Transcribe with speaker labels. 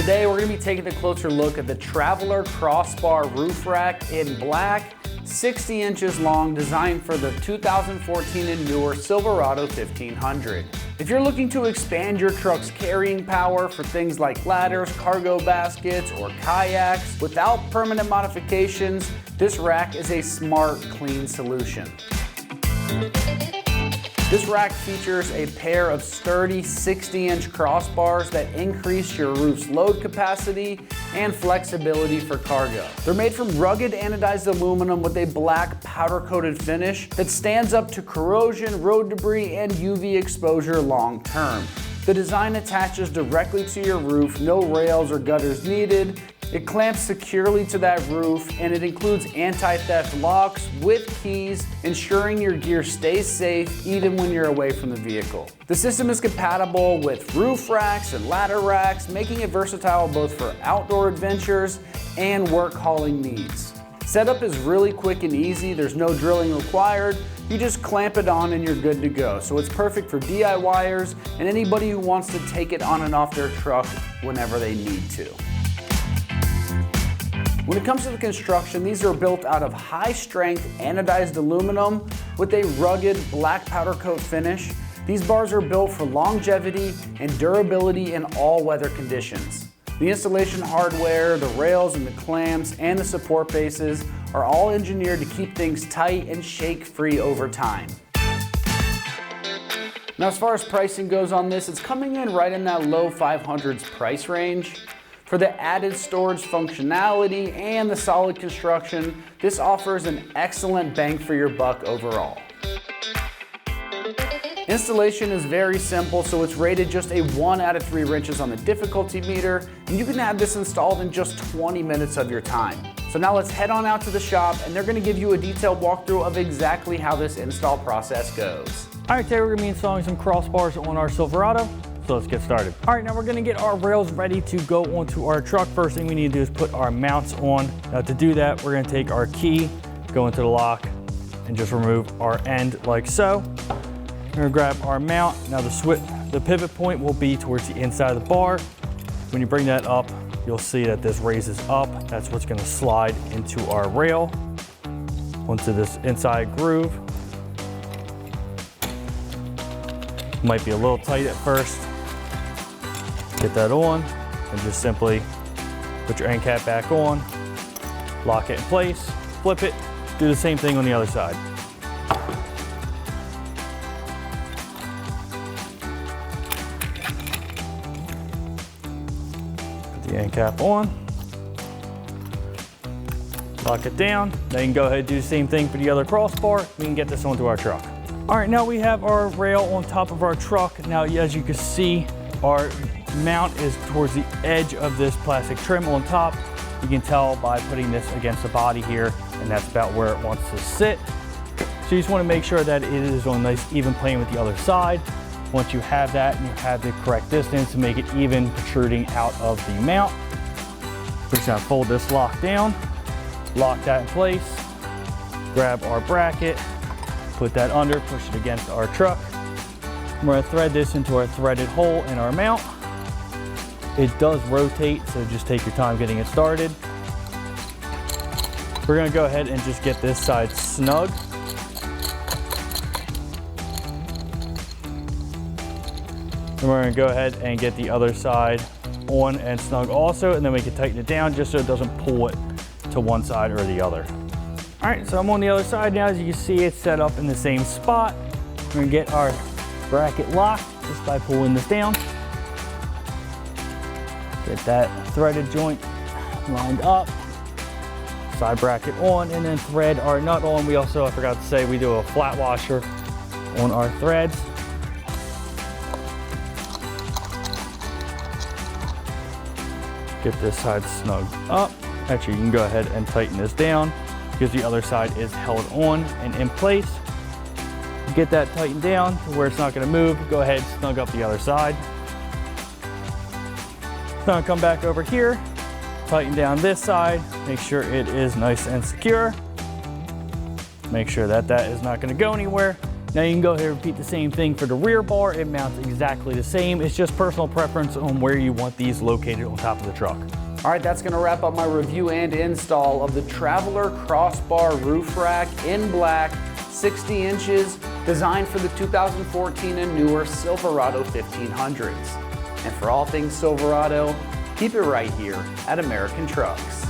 Speaker 1: Today we're going to be taking a closer look at the Traveler Crossbar Roof Rack in black, 60 inches long, designed for the 2014 and newer Silverado 1500. If you're looking to expand your truck's carrying power for things like ladders, cargo baskets, or kayaks without permanent modifications, this rack is a smart, clean solution. This rack features a pair of sturdy 60-inch crossbars that increase your roof's load capacity and flexibility for cargo. They're made from rugged anodized aluminum with a black powder-coated finish that stands up to corrosion, road debris, and UV exposure long term. The design attaches directly to your roof, no rails or gutters needed. It clamps securely to that roof, and it includes anti-theft locks with keys, ensuring your gear stays safe even when you're away from the vehicle. The system is compatible with roof racks and ladder racks, making it versatile both for outdoor adventures and work hauling needs. Setup is really quick and easy. There's no drilling required. You just clamp it on and you're good to go. So it's perfect for DIYers and anybody who wants to take it on and off their truck whenever they need to. When it comes to the construction, these are built out of high-strength anodized aluminum with a rugged black powder coat finish. These bars are built for longevity and durability in all weather conditions. The installation hardware, the rails and the clamps, and the support bases are all engineered to keep things tight and shake-free over time. Now, as far as pricing goes on this, it's coming in right in that low 500s price range. For the added storage functionality and the solid construction, this offers an excellent bang for your buck overall. Installation is very simple, so it's rated just a 1 out of 3 wrenches on the difficulty meter, and you can have this installed in just 20 minutes of your time. So now let's head on out to the shop, and they're gonna give you a detailed walkthrough of exactly how this install process goes.
Speaker 2: All right, today we're gonna be installing some crossbars on our Silverado. So let's get started. All right, now we're gonna get our rails ready to go onto our truck. First thing we need to do is put our mounts on. Now to do that, we're gonna take our key, go into the lock, and just remove our end like so. We're gonna grab our mount. Now the pivot point will be towards the inside of the bar. When you bring that up, you'll see that this raises up. That's what's gonna slide into our rail, onto this inside groove. Might be a little tight at first. Get that on, and just simply put your end cap back on, lock it in place, flip it, do the same thing on the other side. Put the end cap on, lock it down. Then you can go ahead and do the same thing for the other crossbar. We can get this onto our truck. All right, now we have our rail on top of our truck. Now, as you can see, our mount is towards the edge of this plastic trim on top. You can tell by putting this against the body here, and that's about where it wants to sit. So you just want to make sure that it is on a nice even plane with the other side. Once you have that and you have the correct distance to make it even protruding out of the mount, we're just going to fold this lock down, lock that in place, grab our bracket, put that under, push it against our truck. We're gonna thread this into our threaded hole in our mount. It does rotate, so just take your time getting it started. We're gonna go ahead and just get this side snug. And we're gonna go ahead and get the other side on and snug also, and then we can tighten it down just so it doesn't pull it to one side or the other. All right, so I'm on the other side now. As you can see, it's set up in the same spot. We're gonna get our bracket locked just by pulling this down. Get that threaded joint lined up. Side bracket on, and then thread our nut on. We also, I forgot to say, we do a flat washer on our threads. Get this side snugged up. Actually, you can go ahead and tighten this down because the other side is held on and in place. Get that tightened down to where it's not going to move. Go ahead, snug up the other side. Now come back over here, tighten down this side, make sure it is nice and secure. Make sure that that is not going to go anywhere. Now you can go ahead and repeat the same thing for the rear bar. It mounts exactly the same. It's just personal preference on where you want these located on top of the truck.
Speaker 1: All right, that's gonna wrap up my review and install of the Traveler Crossbar Roof Rack in black, 60 inches, designed for the 2014 and newer Silverado 1500s. And for all things Silverado, keep it right here at American Trucks.